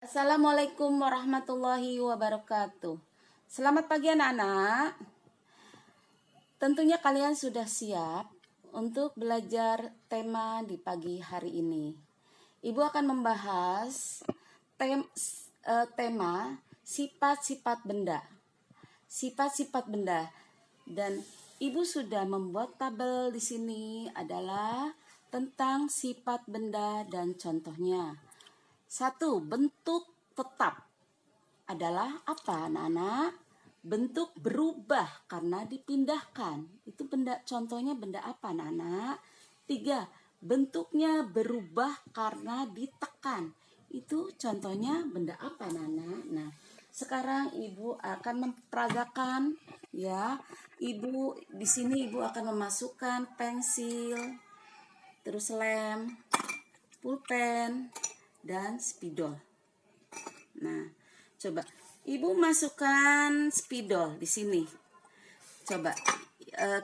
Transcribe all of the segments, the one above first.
Assalamualaikum warahmatullahi wabarakatuh. Selamat pagi anak-anak. Tentunya kalian sudah siap untuk belajar tema di pagi hari ini. Ibu akan membahas tema sifat-sifat benda. Sifat-sifat benda. Dan Ibu sudah membuat tabel di sini adalah tentang sifat benda dan contohnya. 1. Bentuk tetap adalah apa, anak-anak? Bentuk berubah karena dipindahkan. Itu benda, contohnya benda apa, anak-anak? 3. Bentuknya berubah karena ditekan. Itu contohnya benda apa, anak-anak? Nah, sekarang Ibu akan memperagakan ya. Di sini Ibu akan memasukkan pensil, terus lem, pulpen, dan spidol. Nah, coba Ibu masukkan spidol di sini. Coba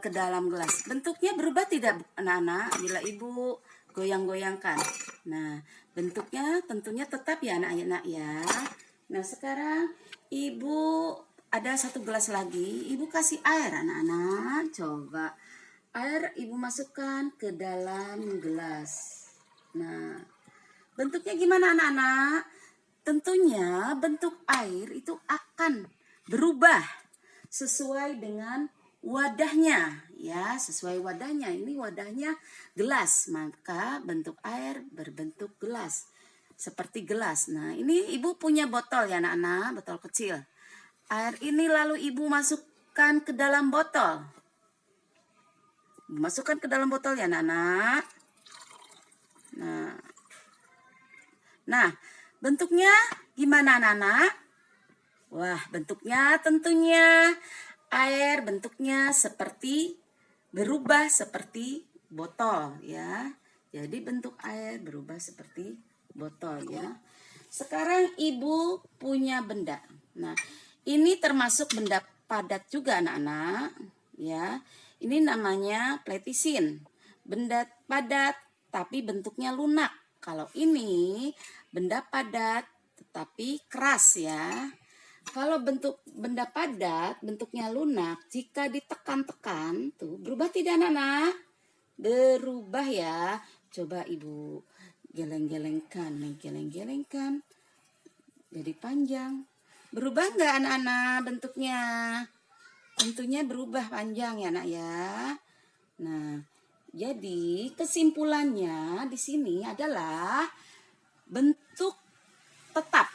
ke dalam gelas. Bentuknya berubah tidak, anak-anak, bila Ibu goyang-goyangkan? Nah, bentuknya tentunya tetap ya, anak-anak ya. Nah, sekarang Ibu ada satu gelas lagi. Ibu kasih air, anak-anak. Coba air Ibu masukkan ke dalam gelas. Nah, bentuknya gimana, anak-anak? Tentunya bentuk air itu akan berubah sesuai dengan wadahnya, ya, sesuai wadahnya. Ini wadahnya gelas, maka bentuk air berbentuk gelas, seperti gelas. Nah, ini Ibu punya botol ya, anak-anak, botol kecil. Air ini lalu Ibu masukkan ke dalam botol. Masukkan ke dalam botol ya, anak-anak. Nah, bentuknya gimana, anak-anak? Wah, bentuknya tentunya air bentuknya seperti berubah seperti botol ya. Jadi bentuk air berubah seperti botol ya. Sekarang Ibu punya benda. Nah, ini termasuk benda padat juga, anak-anak ya. Ini namanya pletisin. Benda padat tapi bentuknya lunak. Kalau ini benda padat tetapi keras ya. Kalau bentuk benda padat bentuknya lunak, jika ditekan-tekan tuh berubah tidak, anak-anak? Berubah ya. Coba Ibu geleng-gelengkan, geleng-gelengkan. Jadi panjang. Berubah nggak, anak-anak, bentuknya? Tentunya berubah panjang ya, anak ya. Nah, jadi kesimpulannya di sini adalah bentuk tetap.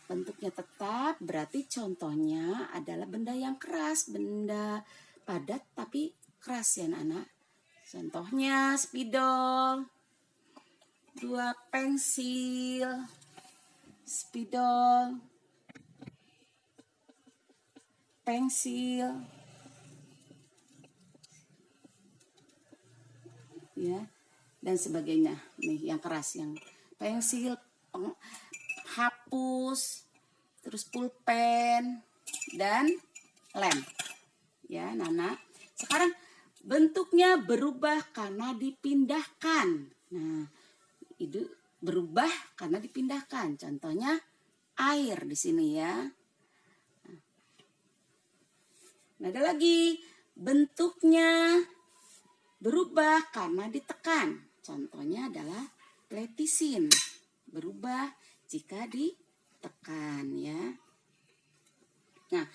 Bentuknya tetap berarti contohnya adalah benda yang keras, benda padat tapi keras ya, anak-anak. Contohnya spidol, 2 pensil, spidol, pensil, ya, dan sebagainya. Nih yang keras, yang pensil, hapus, terus pulpen dan lem. Ya, Nana. Sekarang bentuknya berubah karena dipindahkan. Nah, itu berubah karena dipindahkan. Contohnya air di sini ya. Nah, ada lagi bentuknya berubah karena ditekan. Contohnya adalah pletisin. Berubah jika ditekan ya. Nah,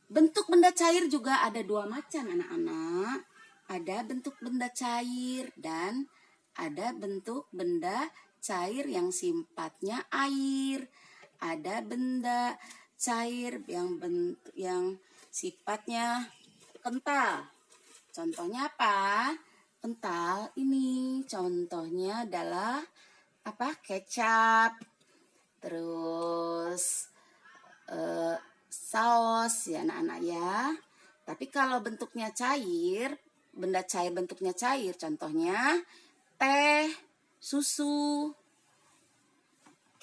bentuk benda cair juga ada 2 macam, anak-anak. Ada bentuk benda cair dan ada bentuk benda cair yang sifatnya air. Ada benda cair yang sifatnya kental. Contohnya apa? Kental ini contohnya adalah apa? Kecap, terus saus ya, anak-anak ya. Tapi kalau bentuknya cair, benda cair bentuknya cair, contohnya teh, susu,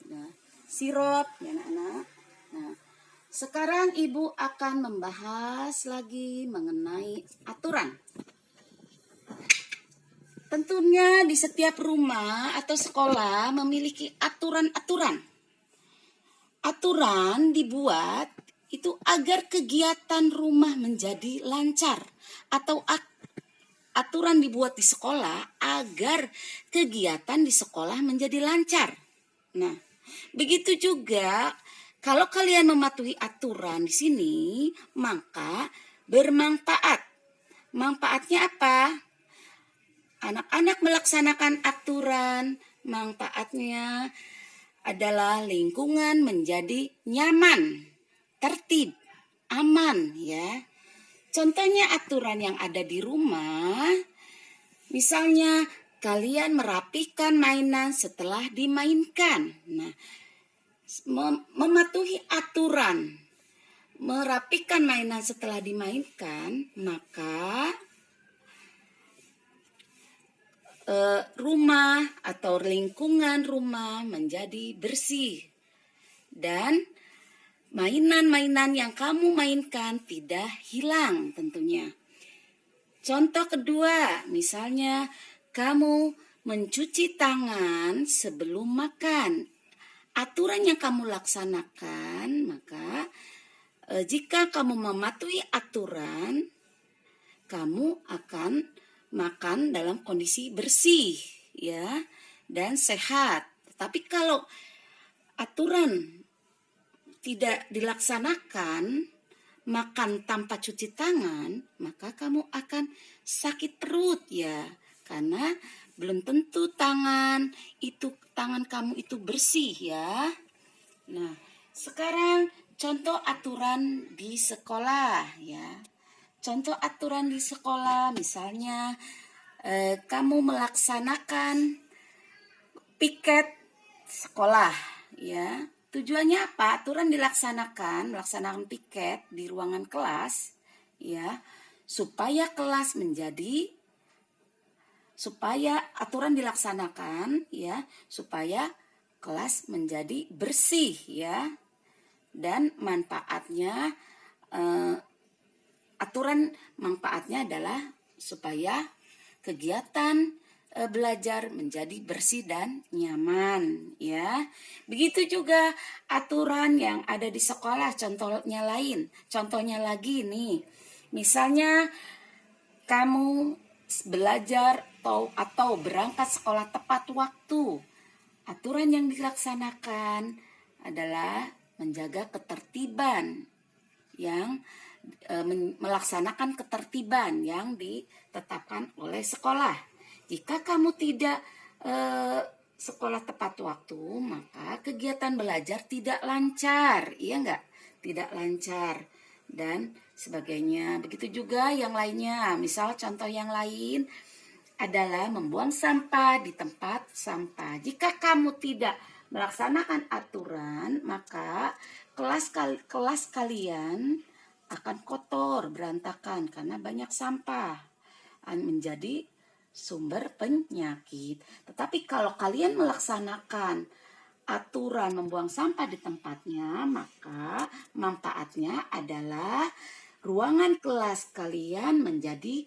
nah, sirup ya, anak-anak. Nah, sekarang Ibu akan membahas lagi mengenai aturan. Tentunya di setiap rumah atau sekolah memiliki aturan-aturan. aturan dibuat itu agar kegiatan rumah menjadi lancar, atau aturan dibuat di sekolah agar kegiatan di sekolah menjadi lancar. Nah, begitu juga kalau kalian mematuhi aturan di sini, maka bermanfaat. Manfaatnya apa? Anak-anak melaksanakan aturan, manfaatnya adalah lingkungan menjadi nyaman, tertib, aman ya. Contohnya aturan yang ada di rumah, misalnya kalian merapikan mainan setelah dimainkan. Nah, mematuhi aturan merapikan mainan setelah dimainkan, maka rumah atau lingkungan rumah menjadi bersih dan mainan-mainan yang kamu mainkan tidak hilang tentunya. Contoh kedua, misalnya kamu mencuci tangan sebelum makan. Aturan yang kamu laksanakan, maka jika kamu mematuhi aturan, kamu akan makan dalam kondisi bersih ya dan sehat. Tapi kalau aturan tidak dilaksanakan, makan tanpa cuci tangan, maka kamu akan sakit perut ya, karena belum tentu tangan kamu itu bersih ya. Nah, sekarang contoh aturan di sekolah ya. Contoh aturan di sekolah, misalnya kamu melaksanakan piket sekolah ya. Tujuannya apa? Aturan melaksanakan piket di ruangan kelas ya, supaya aturan dilaksanakan ya, supaya kelas menjadi bersih ya. Dan manfaatnya aturan manfaatnya adalah supaya kegiatan belajar menjadi bersih dan nyaman ya. Begitu juga aturan yang ada di sekolah, contohnya lagi nih. Misalnya kamu belajar atau berangkat sekolah tepat waktu. Aturan yang dilaksanakan adalah menjaga ketertiban yang melaksanakan ketertiban yang ditetapkan oleh sekolah. Jika kamu tidak sekolah tepat waktu, maka kegiatan belajar tidak lancar, iya enggak? Tidak lancar dan sebagainya. Begitu juga yang lainnya. Misal contoh yang lain adalah membuang sampah di tempat sampah. Jika kamu tidak melaksanakan aturan, maka kelas kalian akan kotor, berantakan karena banyak sampah, menjadi sumber penyakit. Tetapi kalau kalian melaksanakan aturan membuang sampah di tempatnya, maka manfaatnya adalah ruangan kelas kalian menjadi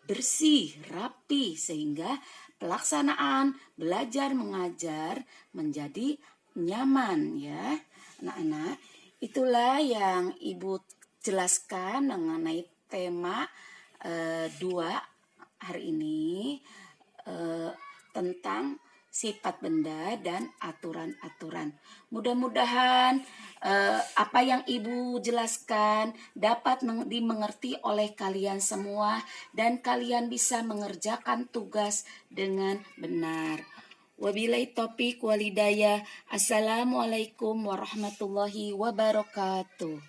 bersih, rapi, sehingga pelaksanaan belajar mengajar menjadi nyaman ya. Anak-anak, itulah yang Ibu jelaskan mengenai tema 2 hari ini tentang sifat benda dan aturan-aturan. Mudah-mudahan apa yang Ibu jelaskan dapat dimengerti oleh kalian semua dan kalian bisa mengerjakan tugas dengan benar. Wabillahi taufiq walhidayah. Assalamualaikum warahmatullahi wabarakatuh.